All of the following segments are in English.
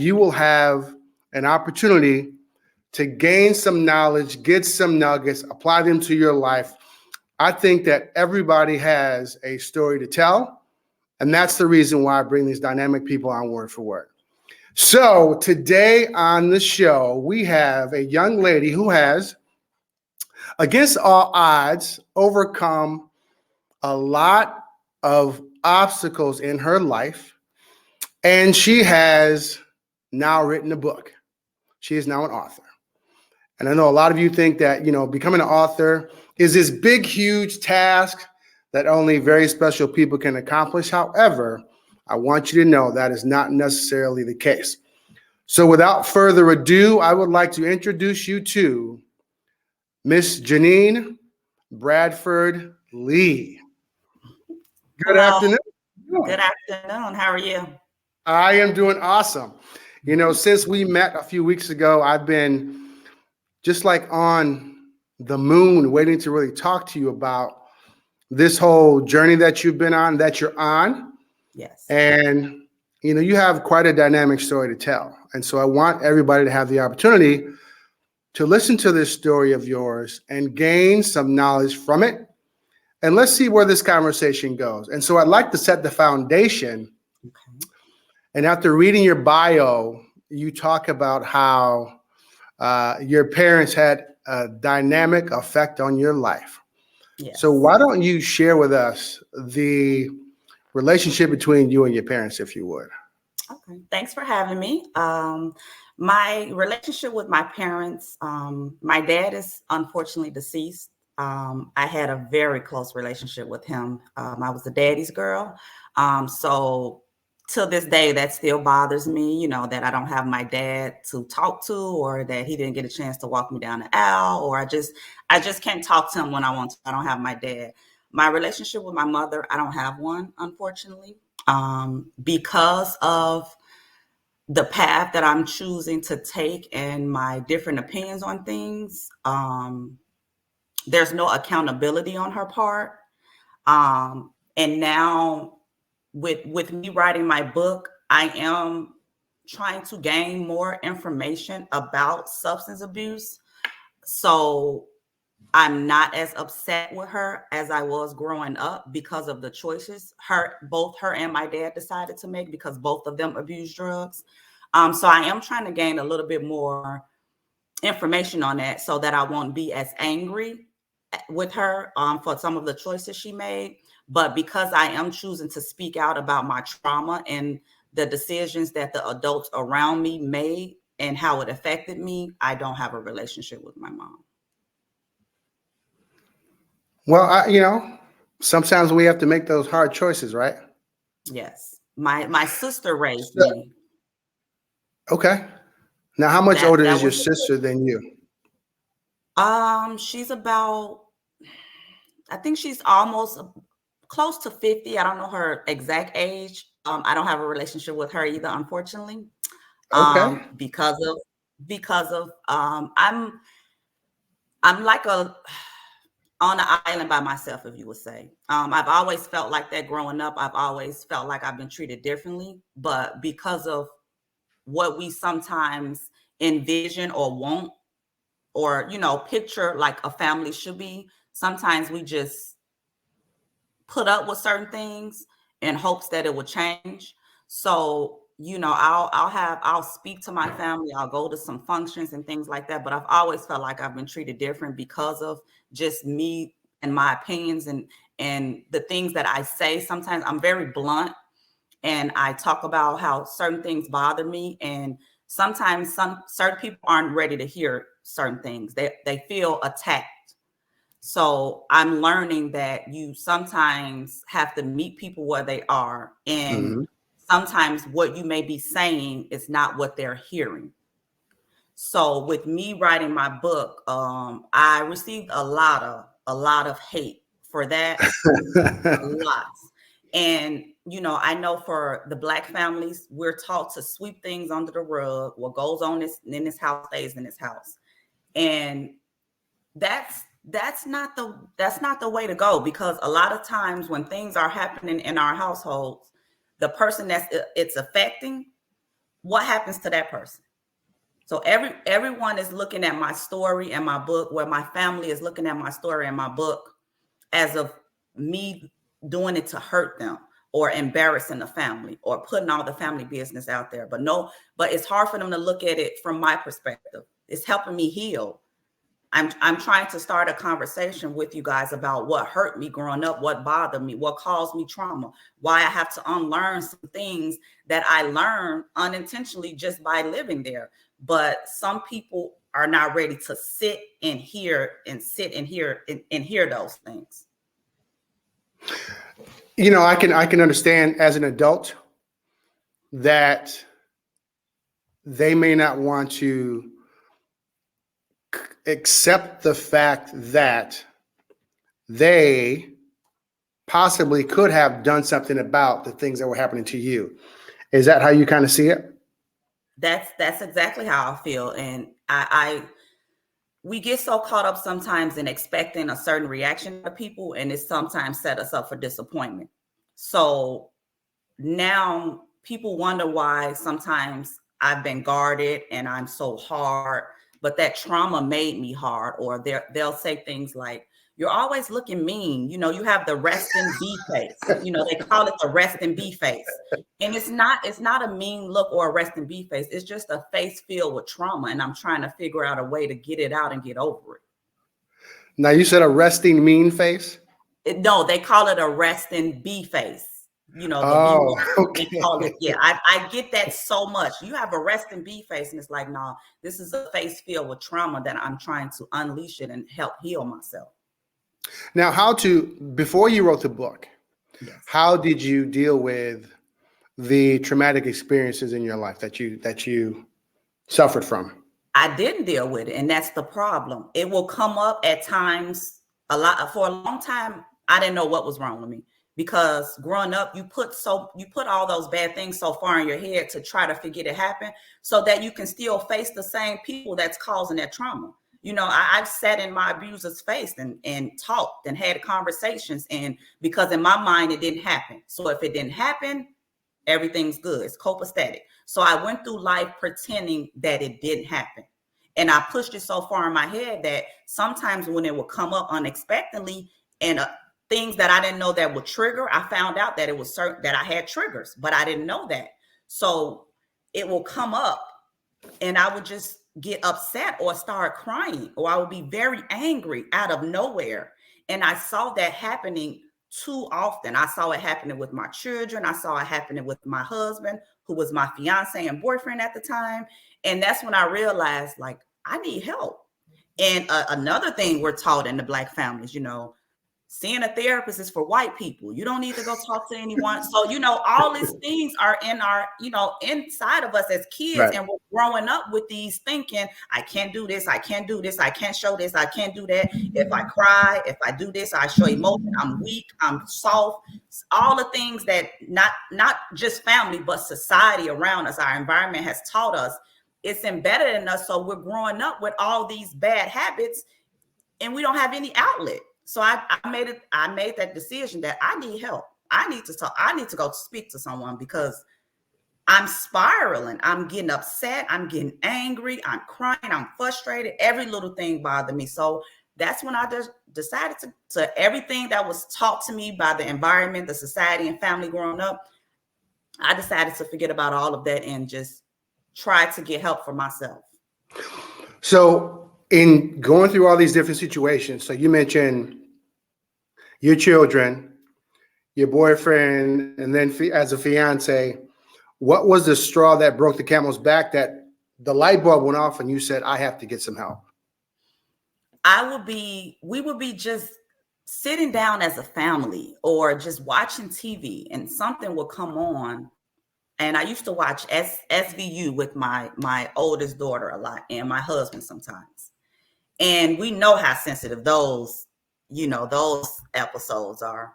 you will have an opportunity to gain some knowledge, get some nuggets, apply them to your life. I think that everybody has a story to tell, and that's the reason why I bring these dynamic people on Word for Word. So today on the show, we have a young lady who has, against all odds, overcome a lot of obstacles in her life, and she has now written a book. She is now an author. And I know a lot of you think that, becoming an author is this big, huge task that only very special people can accomplish. However, I want you to know that is not necessarily the case. So without further ado, I would like to introduce you to Miss Janine Bradford Lee. Good afternoon. Good afternoon. How are you? I am doing awesome. Since we met a few weeks ago, I've been just like on the moon waiting to really talk to you about this whole journey that you've been on, that you're on. Yes. And, you have quite a dynamic story to tell. And so I want everybody to have the opportunity to listen to this story of yours and gain some knowledge from it. And let's see where this conversation goes. And so I'd like to set the foundation. Okay. And after reading your bio, you talk about how your parents had a dynamic effect on your life. Yes. So why don't you share with us the relationship between you and your parents, if you would? Okay. Thanks for having me. My relationship with my parents, my dad is unfortunately deceased. I had a very close relationship with him. I was a daddy's girl. So till this day, that still bothers me, that I don't have my dad to talk to, or that he didn't get a chance to walk me down the aisle, or I just can't talk to him when I want to. I don't have my dad. My relationship with my mother, I don't have one, unfortunately, because of the path that I'm choosing to take and my different opinions on things. There's no accountability on her part. And now with me writing my book, I am trying to gain more information about substance abuse. So I'm not as upset with her as I was growing up because of the choices both her and my dad decided to make, because both of them abused drugs. So I am trying to gain a little bit more information on that so that I won't be as angry with her for some of the choices she made. But because I am choosing to speak out about my trauma and the decisions that the adults around me made and how it affected me, I don't have a relationship with my mom. Well, sometimes we have to make those hard choices, right? Yes. My sister raised me. Okay. Now, how much older is your sister than you? She's about, I think she's almost close to 50. I don't know her exact age. I don't have a relationship with her either, unfortunately. Okay. Because of I'm like on an island by myself, if you would say. I've always felt like that growing up. I've always felt like I've been treated differently, but because of what we sometimes envision or want, or picture like a family should be, sometimes we just put up with certain things in hopes that it will change. So I'll speak to my family, I'll go to some functions and things like that, but I've always felt like I've been treated different because of just me and my opinions and the things that I say. Sometimes I'm very blunt and I talk about how certain things bother me, and sometimes certain people aren't ready to hear certain things. They feel attacked. So I'm learning that you sometimes have to meet people where they are, and sometimes what you may be saying is not what they're hearing. So with me writing my book, I received a lot of hate for that, lots. And I know for the Black families, we're taught to sweep things under the rug. What goes on in this house stays in this house, and that's not the way to go, because a lot of times when things are happening in our households, the person it's affecting what happens to that person? So everyone is looking at my story and my book, where my family is looking at my story and my book as of me doing it to hurt them or embarrassing the family or putting all the family business out there. But it's hard for them to look at it from my perspective. It's helping me heal. I'm trying to start a conversation with you guys about what hurt me growing up, what bothered me, what caused me trauma, why I have to unlearn some things that I learned unintentionally just by living there. But some people are not ready to sit and hear and hear those things. You know, I can understand as an adult that they may not want to accept the fact that they possibly could have done something about the things that were happening to you. Is that how you kind of see it? That's exactly how I feel. And we get so caught up sometimes in expecting a certain reaction of people, and it sometimes set us up for disappointment. So now people wonder why sometimes I've been guarded and I'm so hard, but that trauma made me hard. Or they'll say things like, you're always looking mean. You know, you have the rest in B face. You know, they call it the rest in B face. And it's not a mean look or a rest in B face. It's just a face filled with trauma. And I'm trying to figure out a way to get it out and get over it. Now, you said a resting mean face? No, they call it a rest in B face. You know, okay. They call it, yeah. I get that so much. You have a rest in B face, and it's like, no, this is a face filled with trauma that I'm trying to unleash it and help heal myself. Now, before you wrote the book, yes, how did you deal with the traumatic experiences in your life that you suffered from? I didn't deal with it, and that's the problem. It will come up at times for a long time. I didn't know what was wrong with me, because growing up, you put all those bad things so far in your head to try to forget it happened, so that you can still face the same people that's causing that trauma. You know, I've sat in my abuser's face and talked and had conversations, and because in my mind it didn't happen. So if it didn't happen, everything's good. It's copacetic. So I went through life pretending that it didn't happen. And I pushed it so far in my head that sometimes when it would come up unexpectedly and things that I didn't know that would trigger, I found out that it was certain that I had triggers, but I didn't know that. So it will come up and I would just get upset or start crying, or I would be very angry out of nowhere. And I saw that happening too often. I saw it happening with my children. I saw it happening with my husband, who was my fiance and boyfriend at the time. And that's when I realized, like, I need help. And another thing we're taught in the Black families, you know, seeing a therapist is for white people. You don't need to go talk to anyone. So, you know, all these things are in our, you know, inside of us as kids. Right. And we're growing up with these thinking, I can't do this. I can't do this. I can't show this. I can't do that. If I cry, if I do this, I show emotion. I'm weak. I'm soft. All the things that not just family, but society around us, our environment has taught us. It's embedded in us. So we're growing up with all these bad habits and we don't have any outlet. So I made that decision that I need help. I need to talk. I need to go speak to someone, because I'm spiraling. I'm getting upset. I'm getting angry. I'm crying. I'm frustrated. Every little thing bothered me. So that's when I just decided to everything that was taught to me by the environment, the society, and family growing up, I decided to forget about all of that and just try to get help for myself. So in going through all these different situations, so you mentioned your children, your boyfriend, and then as a fiance, what was the straw that broke the camel's back, that the light bulb went off and you said, I have to get some help? We would be just sitting down as a family or just watching TV, and something would come on. And I used to watch SVU with my oldest daughter a lot, and my husband sometimes. And we know how sensitive those episodes are.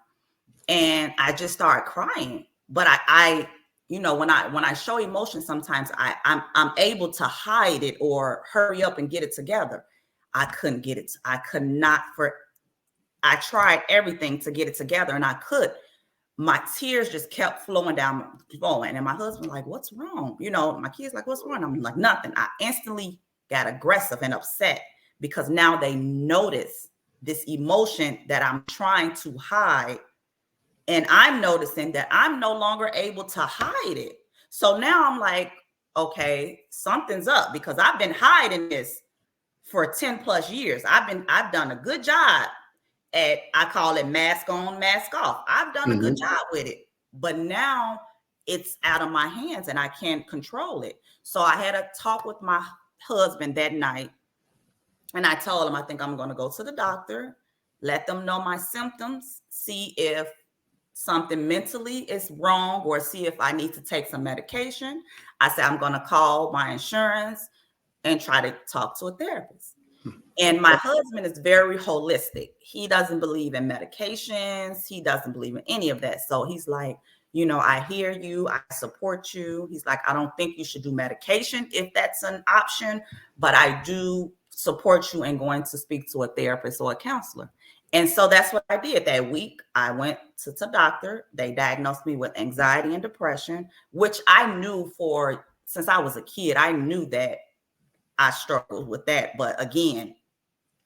And I just started crying. But I when I show emotion, sometimes I'm able to hide it or hurry up and get it together. I couldn't get it. I tried everything to get it together, and I could. my tears just kept flowing. And my husband like, what's wrong? You know, my kids like, what's wrong? I'm like, nothing. I instantly got aggressive and upset because now they notice this emotion that I'm trying to hide. And I'm noticing that I'm no longer able to hide it. So now I'm like, okay, something's up, because I've been hiding this for 10 plus years. I've done a good job at, I call it mask on, mask off. I've done a good job with it, but now it's out of my hands and I can't control it. So I had a talk with my husband that night, and I told him, I think I'm going to go to the doctor, let them know my symptoms, see if something mentally is wrong, or see if I need to take some medication. I said, I'm going to call my insurance and try to talk to a therapist. And my husband is very holistic. He doesn't believe in medications. He doesn't believe in any of that. So he's like, you know, I hear you. I support you. He's like, I don't think you should do medication if that's an option, but I do support you in going to speak to a therapist or a counselor. And so that's what I did that week. I went to the doctor. They diagnosed me with anxiety and depression, which I knew since I was a kid. I knew that I struggled with that. But again,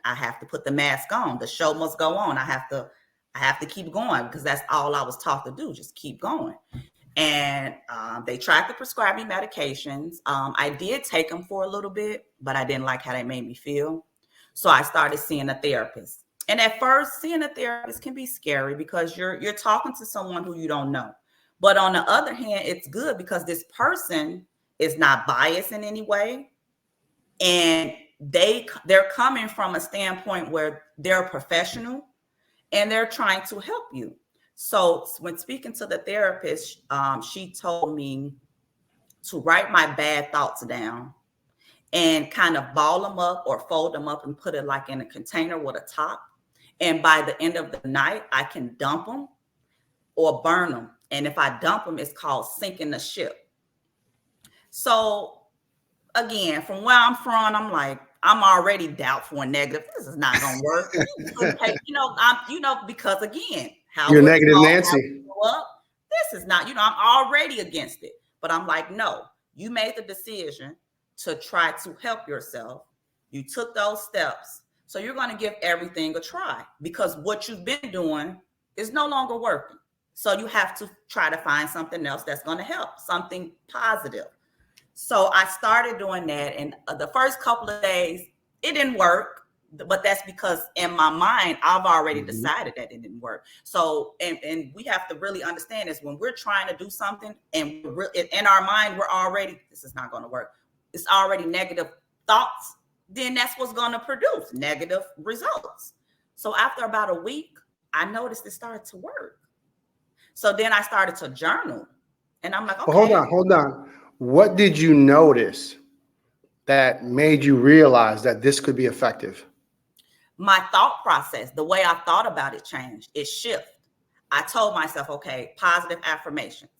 I have to put the mask on. The show must go on. I have to keep going, because that's all I was taught to do, just keep going. And they tried to prescribe me medications. I did take them for a little bit, but I didn't like how they made me feel. So I started seeing a therapist. And at first, seeing a therapist can be scary because you're talking to someone who you don't know. But on the other hand, it's good because this person is not biased in any way. And they're coming from a standpoint where they're a professional and they're trying to help you. So when speaking to the therapist, she told me to write my bad thoughts down and kind of ball them up or fold them up and put it like in a container with a top. And by the end of the night, I can dump them or burn them. And if I dump them, it's called sinking the ship. So again, from where I'm from, I'm like, I'm already doubtful and negative. This is not going to work. Because again, how you're negative Nancy. This is not, I'm already against it. But I'm like, no, you made the decision to try to help yourself. You took those steps. So you're going to give everything a try, because what you've been doing is no longer working. So you have to try to find something else that's going to help, something positive. So I started doing that. And the first couple of days, it didn't work. But that's because in my mind, I've already decided that it didn't work. So, and we have to really understand this, when we're trying to do something and in our mind, we're already, this is not going to work. It's already negative thoughts. Then that's what's going to produce negative results. So after about a week, I noticed it started to work. So then I started to journal, and I'm like, okay. Well, hold on. What did you notice that made you realize that this could be effective? My thought process, the way I thought about it changed. It shifted. I told myself, okay, positive affirmations.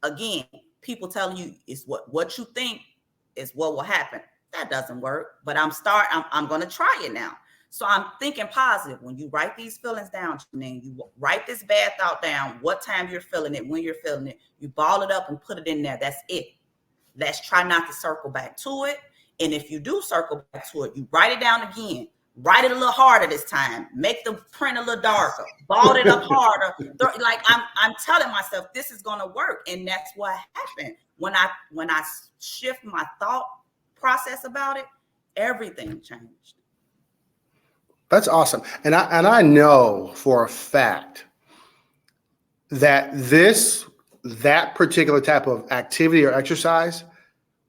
Again, people telling you is what you think is what will happen. That doesn't work, but I'm going to try it now. So I'm thinking positive. When you write these feelings down, Janine, you write this bad thought down, what time you're feeling it, when you're feeling it, you ball it up and put it in there. That's it. Let's try not to circle back to it. And if you do circle back to it, you write it down again. Write it a little harder this time. Make the print a little darker. Ball it up harder. Like I'm telling myself this is going to work, and that's what happened when I shift my thought process about it. Everything changed. That's awesome, and I know for a fact that that particular type of activity or exercise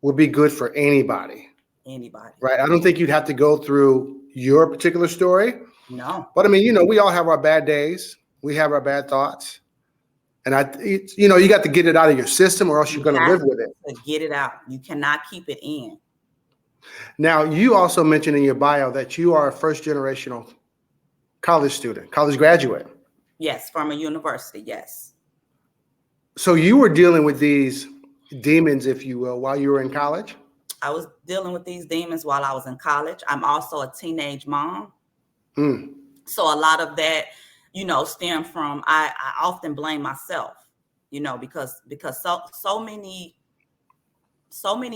would be good for anybody. Right? I don't think you'd have to go through your particular story. No. But I mean, we all have our bad days. We have our bad thoughts. And you got to get it out of your system, or else you're going to live with it. To get it out. You cannot keep it in. Now, you also mentioned in your bio that you are a first-generational college graduate. Yes, from a university, yes. So you were dealing with these demons, if you will, while you were in college? I was dealing with these demons while I was in college. I'm also a teenage mom. So a lot of that, stem from, I often blame myself, because so many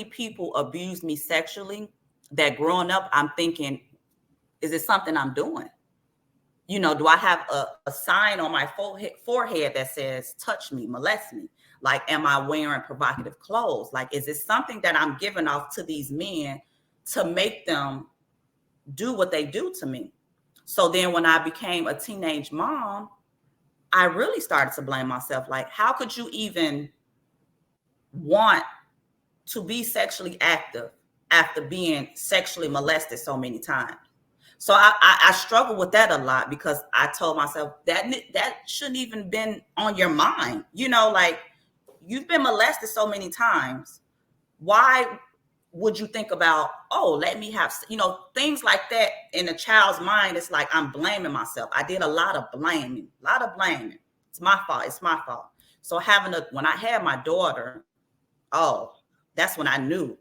people abuse me sexually that growing up, I'm thinking, is it something I'm doing? Do I have a sign on my forehead that says, touch me, molest me? Like, am I wearing provocative clothes? Like, is it something that I'm giving off to these men to make them do what they do to me? So then when I became a teenage mom, I really started to blame myself. Like, how could you even want to be sexually active after being sexually molested so many times? So I struggle with that a lot, because I told myself that shouldn't even been on your mind. Like, you've been molested so many times. Why would you think about, oh, let me have, things like that in a child's mind? It's like, I'm blaming myself. I did a lot of blaming. It's my fault. So when I had my daughter, oh, that's when I knew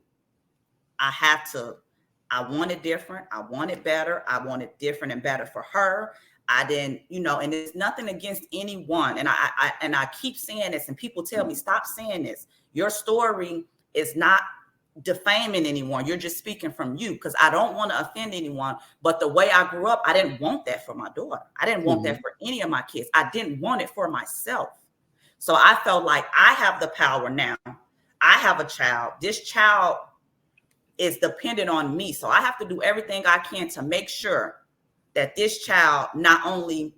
I wanted different. I wanted better. I wanted different and better for her. I didn't, and it's nothing against anyone. And I keep saying this, and people tell me, stop saying this. Your story is not defaming anyone. You're just speaking from you, because I don't want to offend anyone. But the way I grew up, I didn't want that for my daughter. I didn't want that for any of my kids. I didn't want it for myself. So I felt like I have the power now. I have a child. This child is dependent on me. So I have to do everything I can to make sure that this child, not only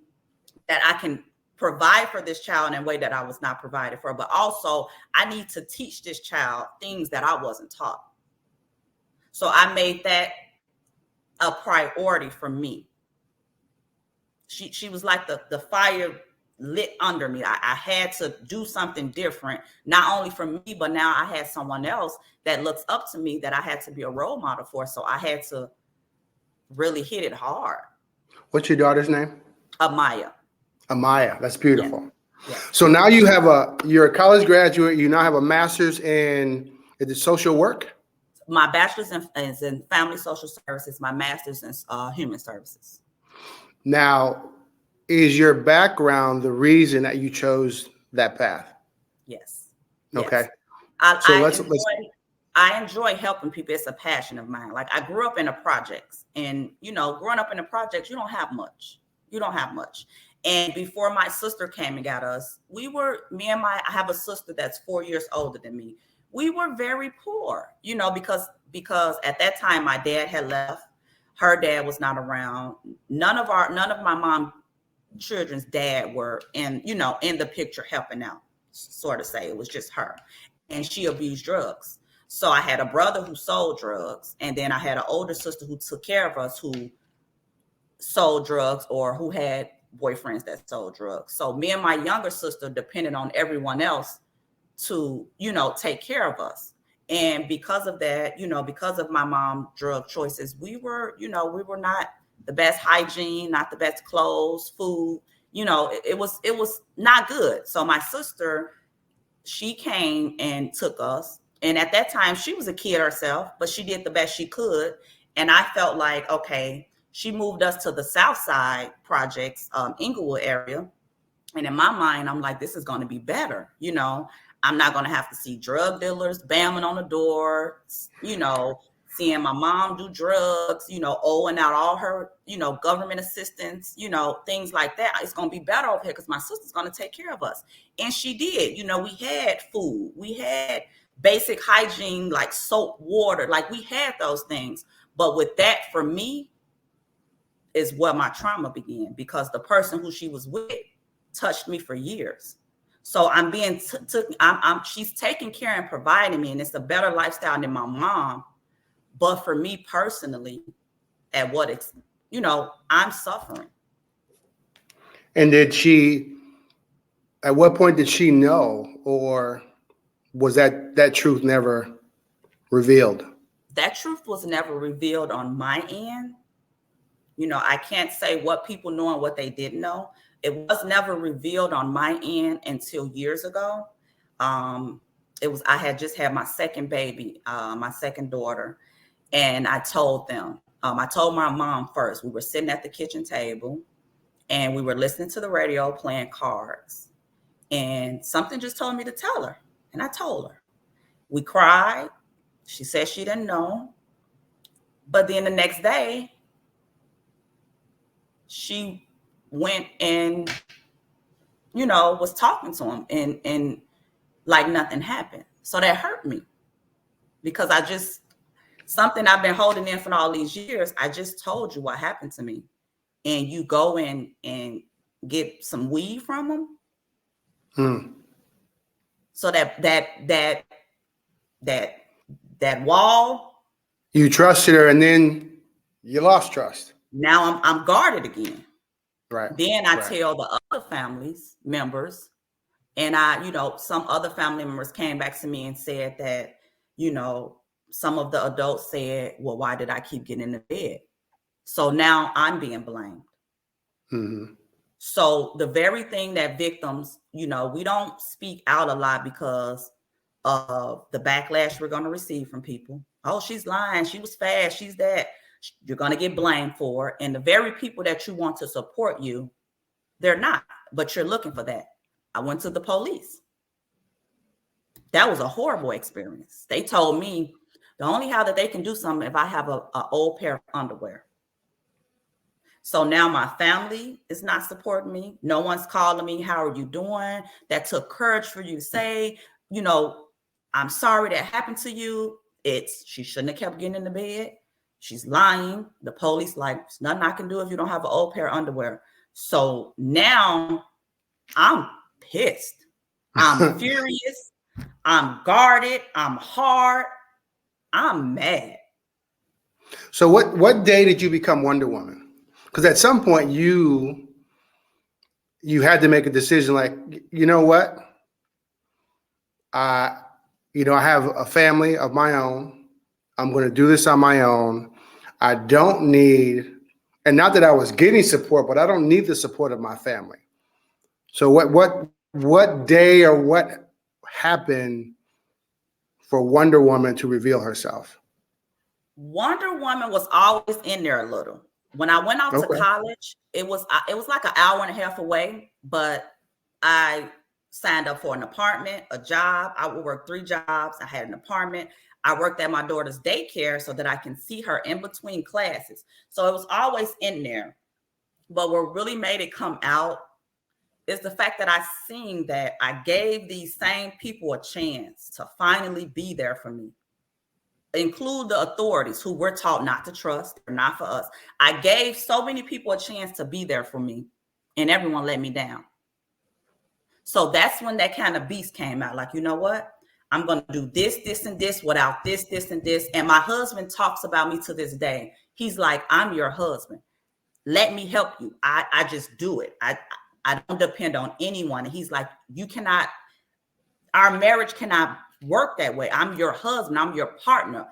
that I can provide for this child in a way that I was not provided for, but also I need to teach this child things that I wasn't taught. So I made that a priority for me. She was like the fire lit under me. I had to do something different, not only for me, but now I had someone else that looks up to me that I had to be a role model for. So I had to really hit it hard. What's your daughter's name? Amaya. Amaya. That's beautiful. Yeah. So now you're a college graduate. You now have a master's in, is it social work? My bachelor's is in family social services. My master's in human services. Now, is your background the reason that you chose that path? Yes. Okay. Yes. I enjoy helping people. It's a passion of mine. Like, I grew up in the projects, and growing up in the projects, you don't have much. And before my sister came and got us, I have a sister that's 4 years older than me. We were very poor, because at that time my dad had left. Her dad was not around. None of my mom children's dad were in the picture helping out, sort of say. It was just her, and she abused drugs. So I had a brother who sold drugs, and then I had an older sister who took care of us, who sold drugs or who had boyfriends that sold drugs. So me and my younger sister depended on everyone else to take care of us. And because of that, because of my mom's drug choices, we were not the best hygiene, not the best clothes, food, it was not good. So my sister, she came and took us. And at that time, she was a kid herself, but she did the best she could. And I felt like, okay, she moved us to the South Side projects, Inglewood area. And in my mind, I'm like, this is going to be better. I'm not going to have to see drug dealers banging on the door, seeing my mom do drugs, owing out all her, government assistance, things like that. It's going to be better over here because my sister's going to take care of us. And she did. We had food. We had basic hygiene, like soap, water. Like, we had those things. But with that, for me, is where my trauma began, because the person who she was with touched me for years. So I'm being she's taking care and providing me, and it's a better lifestyle than my mom. But for me personally, at I'm suffering. And at what point did she know, or was that truth never revealed? That truth was never revealed on my end. I can't say what people know and what they didn't know. It was never revealed on my end until years ago. I had just had my second baby, my second daughter, and I told them. I told my mom first. We were sitting at the kitchen table, and we were listening to the radio playing cards, and something just told me to tell her, and I told her. We cried. She said she didn't know, but then the next day she went and was talking to him, and like nothing happened. So that hurt me, because something I've been holding in for all these years. I just told you what happened to me, and you go in and get some weed from him. So that wall. You trusted her, and then you lost trust. Now I'm guarded again. Right. Then I tell the other families members, and some other family members came back to me and said that, some of the adults said, well, why did I keep getting in the bed? So now I'm being blamed. Mm-hmm. So the very thing that victims, we don't speak out a lot because of the backlash we're going to receive from people. Oh, she's lying. She was fast. She's that. You're going to get blamed for it. And the very people that you want to support you, they're not, but you're looking for that. I went to the police. That was a horrible experience. They told me the only how that they can do something if I have a old pair of underwear. So now my family is not supporting me. No one's calling me. How are you doing? That took courage for you to say, I'm sorry that happened to you. She shouldn't have kept getting in the bed. She's lying. The police like, there's nothing I can do if you don't have an old pair of underwear. So now I'm pissed. I'm furious. I'm guarded. I'm hard. I'm mad. So what day did you become Wonder Woman? Because at some point you had to make a decision like, you know what? I have a family of my own. I'm going to do this on my own. I don't need, and not that I was getting support, but I don't need the support of my family. So what day or what happened for Wonder Woman to reveal herself? Wonder Woman was always in there a little. When I went out to college, it was like an hour and a half away, but I signed up for an apartment, a job. I would work 3 jobs. I had an apartment. I worked at my daughter's daycare so that I can see her in between classes. So it was always in there. But what really made it come out is the fact that I seen that I gave these same people a chance to finally be there for me. Include the authorities who we're taught not to trust. They're not for us. I gave so many people a chance to be there for me, and everyone let me down. So that's when that kind of beast came out. Like, you know what? I'm going to do this, this, and this without this, this, and this. And my husband talks about me to this day. He's like, I'm your husband. Let me help you. I just do it. I don't depend on anyone. And he's like, our marriage cannot work that way. I'm your husband. I'm your partner.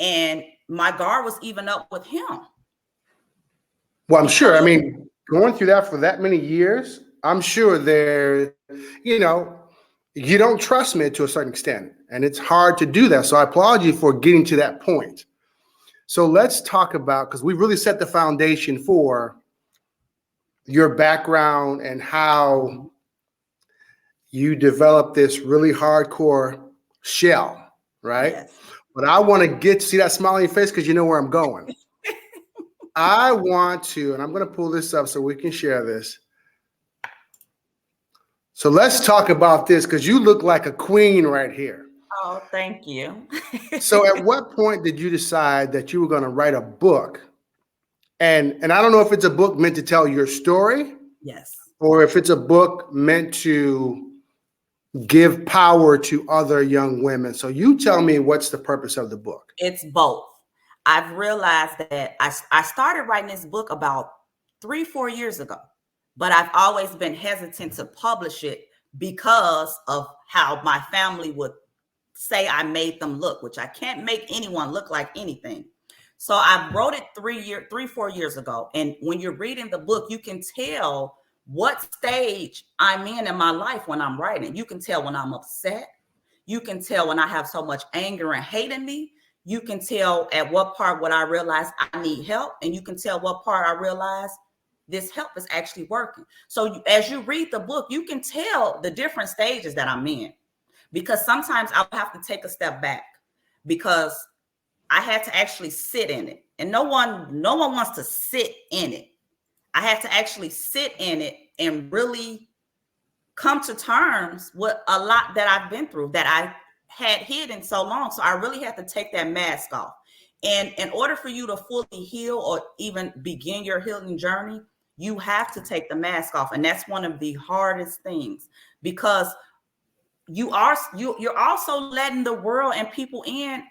And my guard was even up with him. Well, I'm sure. I mean, going through that for that many years, I'm sure you don't trust me to a certain extent, and it's hard to do that. So I applaud you for getting to that point. So let's talk about, because we really set the foundation for your background and how you develop this really hardcore shell, right? Yes. But I want to see that smile on your face because you know where I'm going. I want to, and I'm going to pull this up so we can share this. So let's talk about this because you look like a queen right here. Oh, thank you. So at what point did you decide that you were going to write a book? And I don't know if it's a book meant to tell your story. Yes. Or if it's a book meant to give power to other young women. So you tell me, what's the purpose of the book? It's both. I've realized that I started writing this book about 3-4 years ago, but I've always been hesitant to publish it because of how my family would say I made them look, which I can't make anyone look like anything. So I wrote it 3-4 years ago. And when you're reading the book, you can tell what stage I'm in my life when I'm writing. You can tell when I'm upset. You can tell when I have so much anger and hate in me. You can tell at what part I realize I need help. And you can tell what part I realize this help is actually working. So as you read the book, you can tell the different stages that I'm in, because sometimes I'll have to take a step back because I had to actually sit in it. And no one wants to sit in it. I had to actually sit in it and really come to terms with a lot that I've been through that I had hidden so long. So I really had to take that mask off. And in order for you to fully heal or even begin your healing journey, you have to take the mask off. And that's one of the hardest things, because you're also letting the world and people in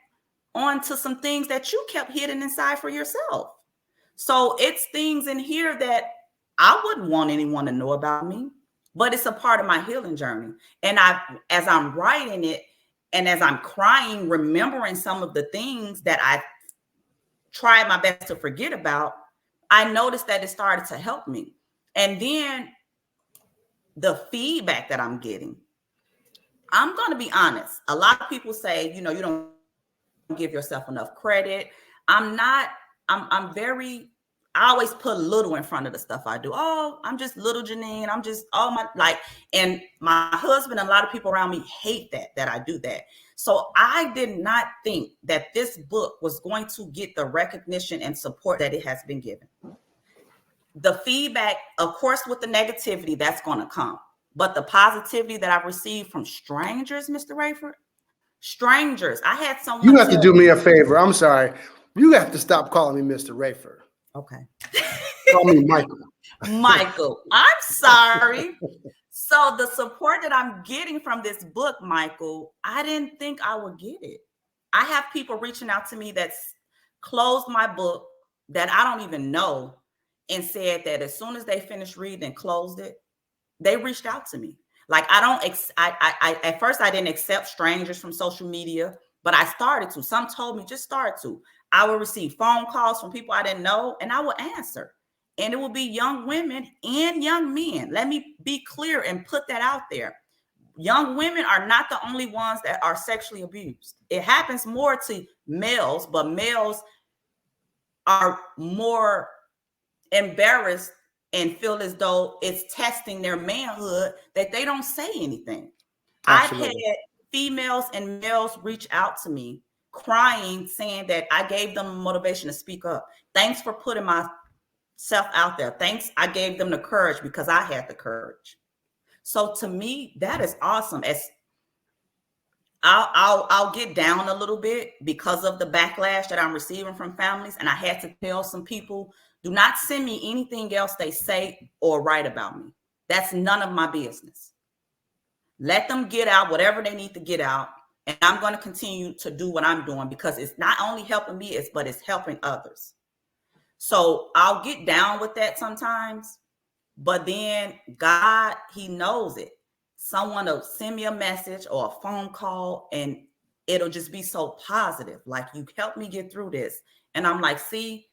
onto some things that you kept hidden inside for yourself. So it's things in here that I wouldn't want anyone to know about me, but it's a part of my healing journey. And as I'm writing it and as I'm crying, remembering some of the things that I tried my best to forget about, I noticed that it started to help me. And then the feedback that I'm getting, I'm going to be honest. A lot of people say, you don't give yourself enough credit. I'm very, I always put little in front of the stuff I do. Oh, I'm just little Janine. I'm just, and my husband and a lot of people around me hate that I do that. So I did not think that this book was going to get the recognition and support that it has been given. The feedback, of course, with the negativity, that's going to come. But the positivity that I've received from strangers, Mr. Rayford, strangers. I had someone. You have to do me a favor. I'm sorry. You have to stop calling me Mr. Rayford. Okay. Call me Michael. Michael, I'm sorry. So the support that I'm getting from this book, Michael, I didn't think I would get it. I have people reaching out to me that's closed my book that I don't even know and said that as soon as they finished reading and closed it, they reached out to me. Like I at first I didn't accept strangers from social media, but I started to. Some told me just start to. I would receive phone calls from people I didn't know, and I would answer. And it will be young women and young men. Let me be clear and put that out there. Young women are not the only ones that are sexually abused. It happens more to males, but males are more embarrassed and feel as though it's testing their manhood that they don't say anything. Absolutely. I've had females and males reach out to me crying, saying that I gave them motivation to speak up. Thanks for putting myself out there. Thanks. I gave them the courage because I had the courage. So to me, that is awesome. As I'll get down a little bit because of the backlash that I'm receiving from families. And I had to tell some people, do not send me anything else they say or write about me. That's none of my business. Let them get out whatever they need to get out. And I'm going to continue to do what I'm doing because it's not only helping me, but it's helping others. So I'll get down with that sometimes, but then God, he knows it. Someone will send me a message or a phone call and it'll just be so positive. Like, you helped me get through this. And I'm like, see,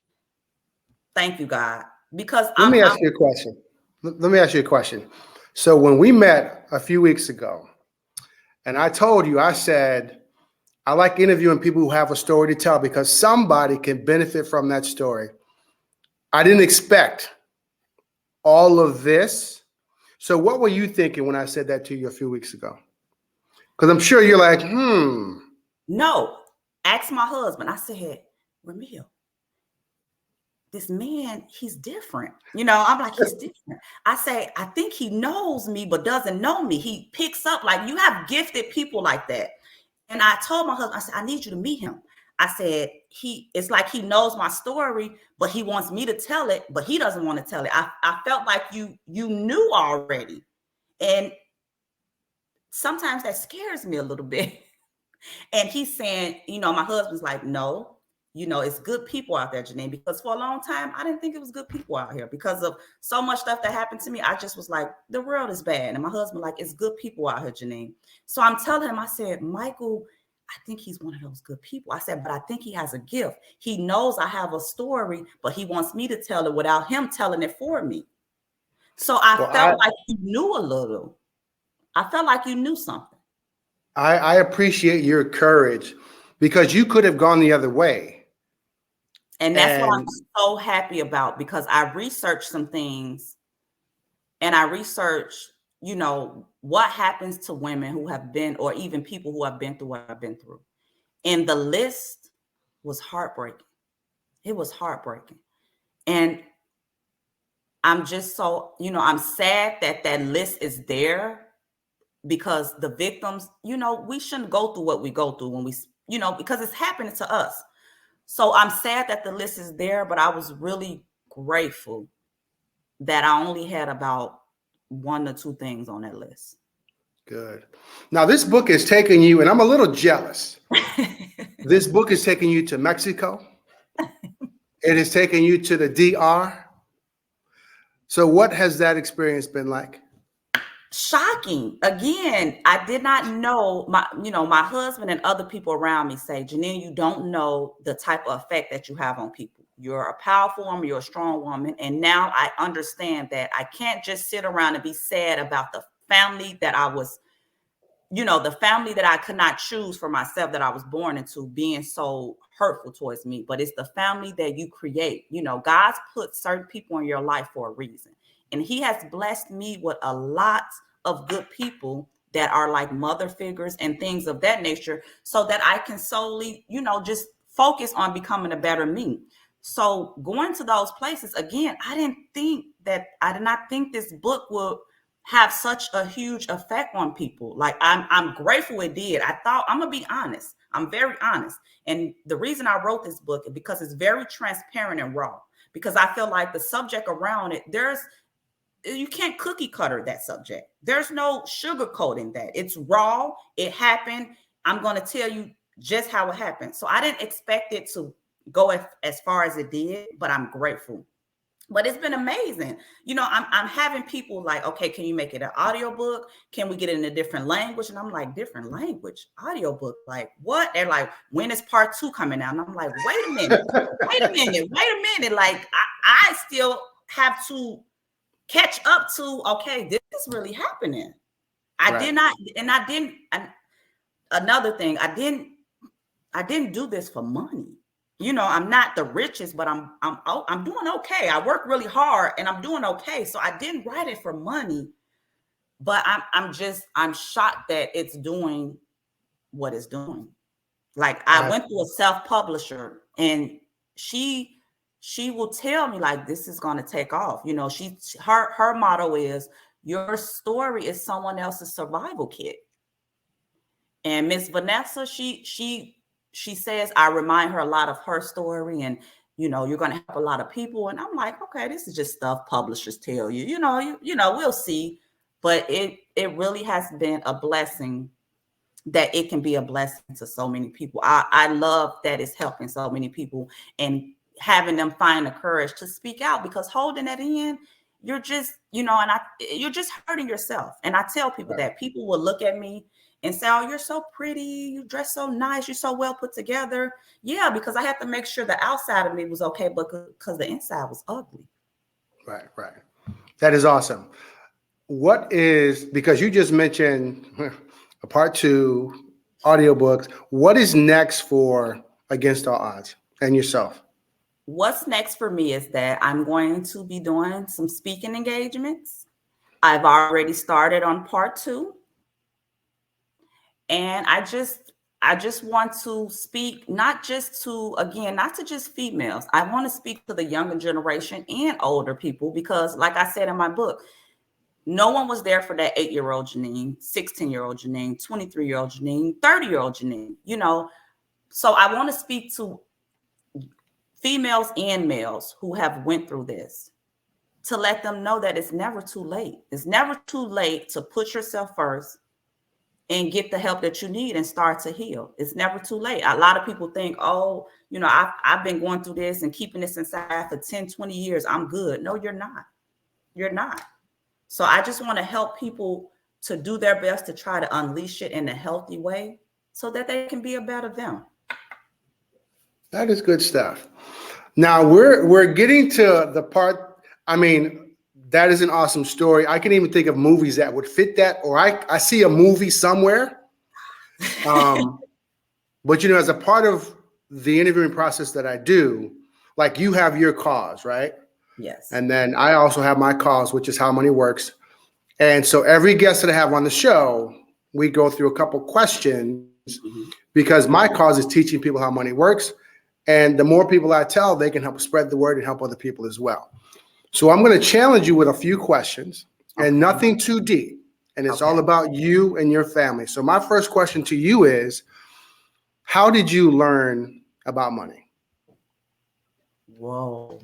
thank you, God. Because Let me ask you a question. So when we met a few weeks ago, and I told you, I said, I like interviewing people who have a story to tell because somebody can benefit from that story. I didn't expect all of this. So what were you thinking when I said that to you a few weeks ago? Because I'm sure you're like, No, ask my husband. I said, Ramil, this man, he's different. I'm like, he's different. I say, I think he knows me, but doesn't know me. He picks up, like, you have gifted people like that. And I told my husband, I said, I need you to meet him. I said, it's like he knows my story, but he wants me to tell it, but he doesn't want to tell it. I felt like you knew already. And sometimes that scares me a little bit. And he's saying, my husband's like, no, it's good people out there, Janine, because for a long time, I didn't think it was good people out here because of so much stuff that happened to me. I just was like, the world is bad. And my husband like, it's good people out here, Janine. So I'm telling him, I said, Michael, I think he's one of those good people. I said, but I think he has a gift. He knows I have a story, but he wants me to tell it without him telling it for me. So I felt like you knew a little. I felt like you knew something. I appreciate your courage because you could have gone the other way. And that's what I'm And so happy about, because I researched some things, and I researched, you know, what happens to women who have been, or even people who have been through what I've been through. And the list was heartbreaking. It was heartbreaking. And I'm just so, you know, I'm sad that that list is there, because the victims, you know, we shouldn't go through what we go through when we, you know, because it's happening to us. So I'm sad that the list is there, but I was really grateful that I only had about 1 or 2 things on that list. good. Now, this book is taking you, and I'm a little jealous. This book is taking you to Mexico. It is taking you to the DR. So what has that experience been like? Shocking. Again, I did not know. My husband and other people around me say, Janine, you don't know the type of effect that you have on people. You're a powerful woman, you're a strong woman. And now I understand that I can't just sit around and be sad about the family that I was, you know, the family that I could not choose for myself, that I was born into, being so hurtful towards me. But it's the family that you create. You know, God's put certain people in your life for a reason. And he has blessed me with a lot of good people that are like mother figures and things of that nature, so that I can solely, you know, just focus on becoming a better me. So going to those places, again, I did not think this book would have such a huge effect on people. Like, I'm grateful it did. I thought, I'm gonna be honest. I'm very honest. And the reason I wrote this book is because it's very transparent and raw. Because I feel like the subject around it, you can't cookie cutter that subject. There's no sugarcoating that. It's raw. It happened. I'm going to tell you just how it happened. So I didn't expect it to go as far as it did, but I'm grateful. But it's been amazing. You know, I'm having people like, okay, can you make it an audiobook? Can we get it in a different language? And I'm like, different language, audiobook, like what? They're like, when is part 2 coming out? And I'm like, wait a minute. Like, I still have to catch up to, okay, this is really happening. Another thing, I didn't do this for money. You know, I'm not the richest, but I'm doing okay. I work really hard and I'm doing okay. So I didn't write it for money, but I'm shocked that it's doing what it's doing. Like, I went to a self-publisher, and she will tell me, like, this is going to take off. You know, her motto is, your story is someone else's survival kit. And Miss Vanessa, she says I remind her a lot of her story, and you know, you're going to help a lot of people. And I'm like, okay, this is just stuff publishers tell you. You know, we'll see. But it really has been a blessing, that it can be a blessing to so many people. I love that it's helping so many people and having them find the courage to speak out, because holding that in, you're just, you know, you're just hurting yourself. And I tell people that people will look at me and say, oh, you're so pretty, you dress so nice, you're so well put together. Yeah, because I had to make sure the outside of me was okay, but because the inside was ugly. Right. That is awesome. Because you just mentioned a part 2, audiobooks. What is next for Against All Odds and yourself? What's next for me is that I'm going to be doing some speaking engagements. I've already started on part 2. And I just want to speak not to just females. I want to speak to the younger generation and older people, because like I said in my book, no one was there for that 8-year-old Janine, 16-year-old Janine, 23-year-old Janine, 30-year-old Janine, you know. So I want to speak to females and males who have went through this, to let them know that it's never too late. It's never too late to put yourself first and get the help that you need and start to heal. It's never too late. A lot of people think, oh, you know, I've been going through this and keeping this inside for 10, 20 years. I'm good. No, you're not. You're not. So I just want to help people to do their best to try to unleash it in a healthy way, so that they can be a better them. That is good stuff. Now we're getting to the part, I mean, that is an awesome story. I can even think of movies that would fit that, or I see a movie somewhere. But, you know, as a part of the interviewing process that I do, like you have your cause, right? Yes. And then I also have my cause, which is how money works. And so every guest that I have on the show, we go through a couple questions because my cause is teaching people how money works. And the more people I tell, they can help spread the word and help other people as well. So I'm going to challenge you with a few questions and nothing too deep. And it's all about you and your family. So my first question to you is, how did you learn about money? Whoa.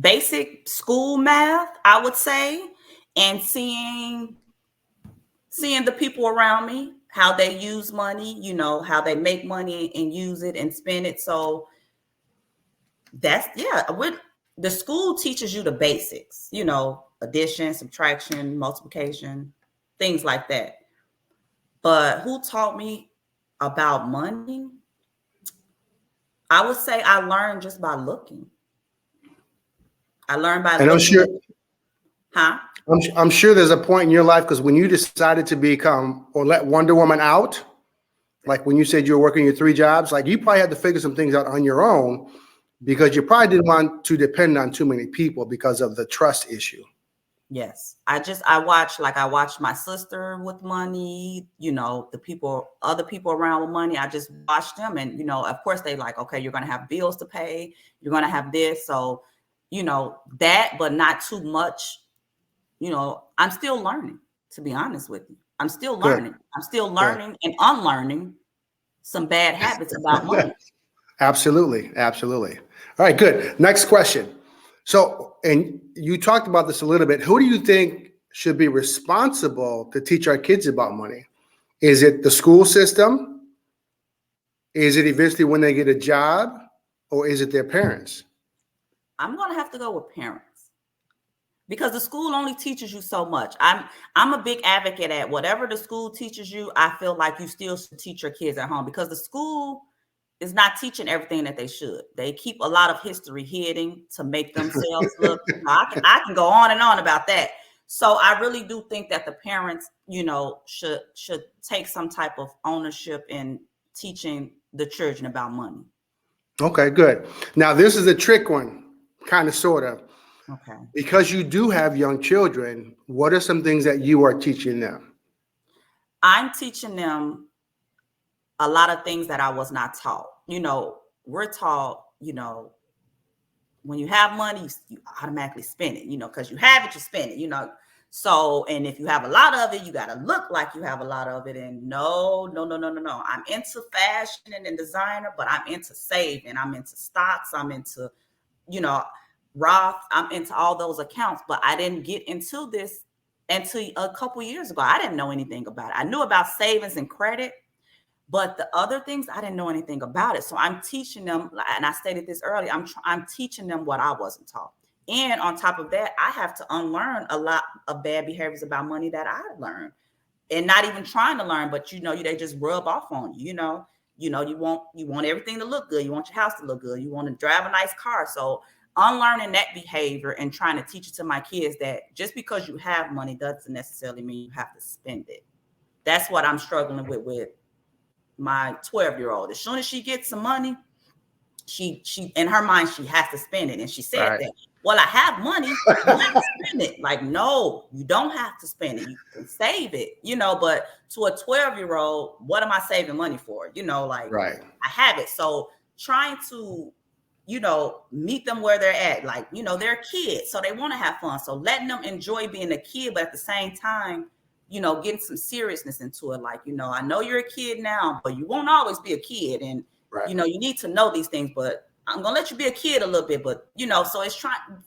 Basic school math, I would say, and seeing the people around me, how they use money, you know, how they make money and use it and spend it. So that's, the school teaches you the basics, you know, addition, subtraction, multiplication, things like that. But who taught me about money? I would say I learned just by looking. I learned by and looking. I'm sure there's a point in your life, because when you decided to become or let Wonder Woman out, like when you said you were working your 3 jobs, like you probably had to figure some things out on your own because you probably didn't want to depend on too many people because of the trust issue. Yes. I watched my sister with money, you know, other people around with money. I just watched them, and, you know, of course they like, okay, you're going to have bills to pay. You're going to have this. So, you know, that, but not too much. You know, I'm still learning, to be honest with you. I'm still learning. I'm still learning and unlearning some bad habits about money. Absolutely. All right, good. Next question. So, and you talked about this a little bit. Who do you think should be responsible to teach our kids about money? Is it the school system? Is it eventually when they get a job? Or is it their parents? I'm going to have to go with parents, because the school only teaches you so much. I'm a big advocate at whatever the school teaches you. I feel like you still should teach your kids at home, because the school is not teaching everything that they should. They keep a lot of history hidden to make themselves look. I can go on and on about that. So I really do think that the parents, you know, should take some type of ownership in teaching the children about money. Okay, good. Now this is a trick one, kind of, sort of. Okay. Because you do have young children, what are some things that you are teaching them? I'm teaching them a lot of things that I was not taught. You know, we're taught, you know, when you have money, you automatically spend it, you know, because you have it, you spend it, you know. So, and if you have a lot of it, you got to look like you have a lot of it. And no. I'm into fashion and designer, but I'm into saving. I'm into stocks. I'm into, you know, Roth. I'm into all those accounts, but I didn't get into this until a couple years ago. I didn't know anything about it. I knew about savings and credit, but the other things, I didn't know anything about it. So I'm teaching them, and I stated this earlier, I'm teaching them what I wasn't taught. And on top of that, I have to unlearn a lot of bad behaviors about money that I learned, and not even trying to learn, but, you know, they just rub off on you, you know, you want everything to look good. You want your house to look good. You want to drive a nice car. So unlearning that behavior and trying to teach it to my kids that just because you have money doesn't necessarily mean you have to spend it. That's what I'm struggling with my 12-year-old. As soon as she gets some money, she in her mind, she has to spend it. And she said that, well, I have money, you have to spend it. Like, no, you don't have to spend it. You can save it, you know, but to a 12-year-old, what am I saving money for? You know, like, I have it. So trying to, you know, meet them where they're at. Like, you know, they're kids, so they want to have fun. So letting them enjoy being a kid, but at the same time, you know, getting some seriousness into it. Like, you know, I know you're a kid now, but you won't always be a kid. And, you know, you need to know these things, but I'm going to let you be a kid a little bit. But, you know, so it's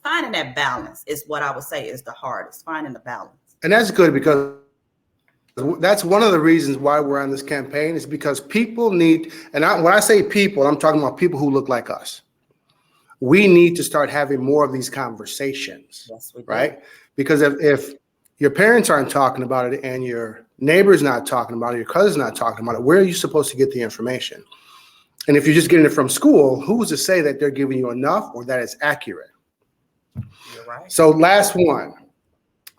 finding that balance is what I would say is the hardest, finding the balance. And that's good, because that's one of the reasons why we're on this campaign, is because people need, and when I say people, I'm talking about people who look like us. We need to start having more of these conversations, right? Because if your parents aren't talking about it and your neighbor's not talking about it, your cousin's not talking about it, where are you supposed to get the information? And if you're just getting it from school, who's to say that they're giving you enough or that it's accurate? You're right. So last one,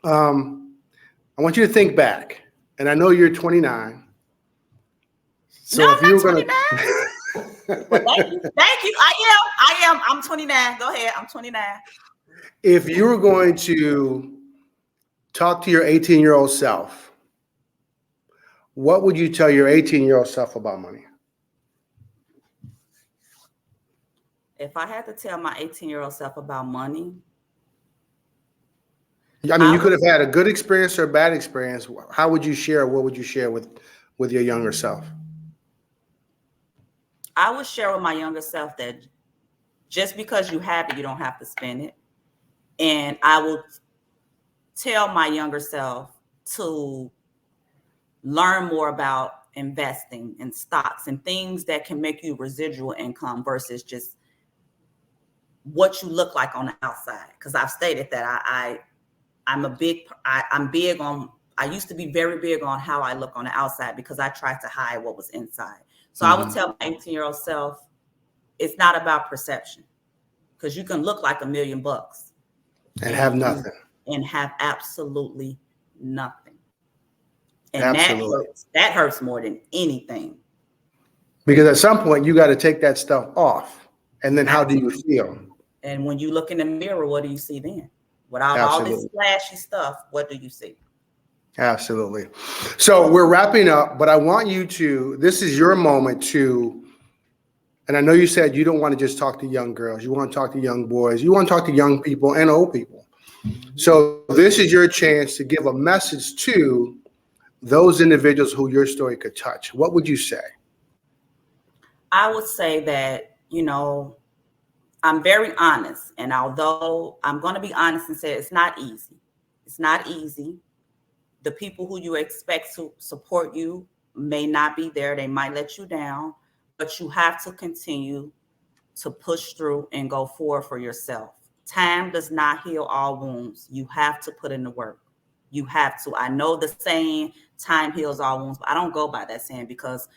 I want you to think back, and I know you're 29. So No, if I'm you not were going 29. to, Well, thank you. I am. I'm 29. Go ahead. I'm 29. if you were going to talk to your 18-year-old self, what would you tell your 18-year-old self about money? If I had to tell my 18-year-old self about money, I mean, I you could would, have had a good experience or a bad experience. How would you share? What would you share with your younger self? I would share with my younger self that just because you have it, you don't have to spend it. And I will tell my younger self to learn more about investing in stocks and things that can make you residual income versus just what you look like on the outside. Because I've stated that I'm big on, I used to be very big on how I look on the outside because I tried to hide what was inside. So I would tell my 18-year-old self, it's not about perception, because you can look like $1 million And have nothing. and have absolutely nothing. And Absolutely. that hurts more than anything. Because at some point you got to take that stuff off. And then how do you feel? And when you look in the mirror, what do you see then? Without all this flashy stuff, what do you see? Absolutely. So we're wrapping up, but I want you to, this is your moment to, and I know you said you don't want to just talk to young girls. You want to talk to young boys. You want to talk to young people and old people. So this is your chance to give a message to those individuals who your story could touch. What would you say? I would say that, I'm very honest. And although I'm going to be honest and say it's not easy, it's not easy. The people who you expect to support you may not be there. They might let you down, but you have to continue to push through and go forward for yourself. Time does not heal all wounds. You have to put in the work. You have to. I know the saying, time heals all wounds, but I don't go by that saying because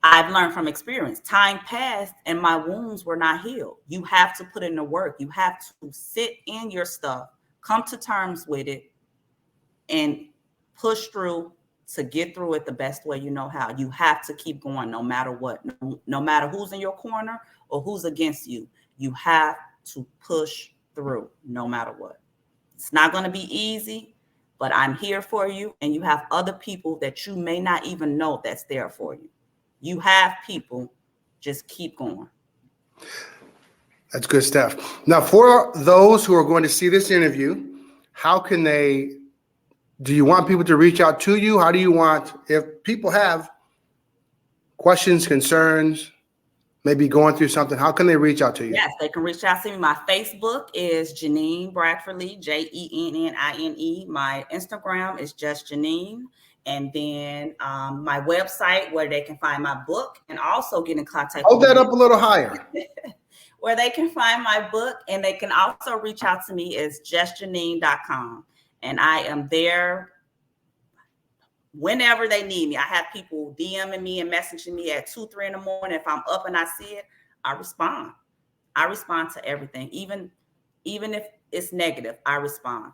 I've learned from experience. Time passed and my wounds were not healed. You have to put in the work. You have to sit in your stuff, come to terms with it, and push through to get through it the best way you know how. You have to keep going no matter what. No matter who's in your corner or who's against you. You have to push through no matter what. It's not going to be easy, but I'm here for you. And you have other people that you may not even know that's there for you. You have people. Just keep going. That's good stuff. Now, for those who are going to see this interview, how can they, do you want people to reach out to you? How do you want, if people have questions, concerns, maybe going through something, how can they reach out to you? Yes, they can reach out to me. My Facebook is Janine Bradford Lee, JENNINE. My Instagram is just Janine. And then my website where they can find my book and also get in contact Hold with that me. up a little higher. Where they can find my book and they can also reach out to me is justjanine.com. And I am there whenever they need me. I have people DMing me and messaging me at 2, 3 in the morning. If I'm up and I see it, I respond. I respond to everything. Even if it's negative, I respond.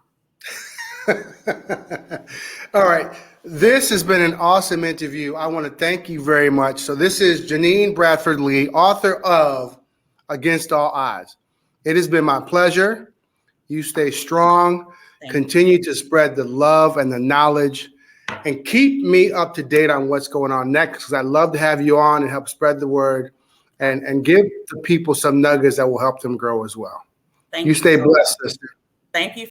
All right. This has been an awesome interview. I want to thank you very much. So this is Janine Bradford Lee, author of Against All Odds. It has been my pleasure. You stay strong. Continue to spread the love and the knowledge, and keep me up to date on what's going on next, because I'd love to have you on and help spread the word and give the people some nuggets that will help them grow as well. Thank you. Stay blessed, sister. Thank you.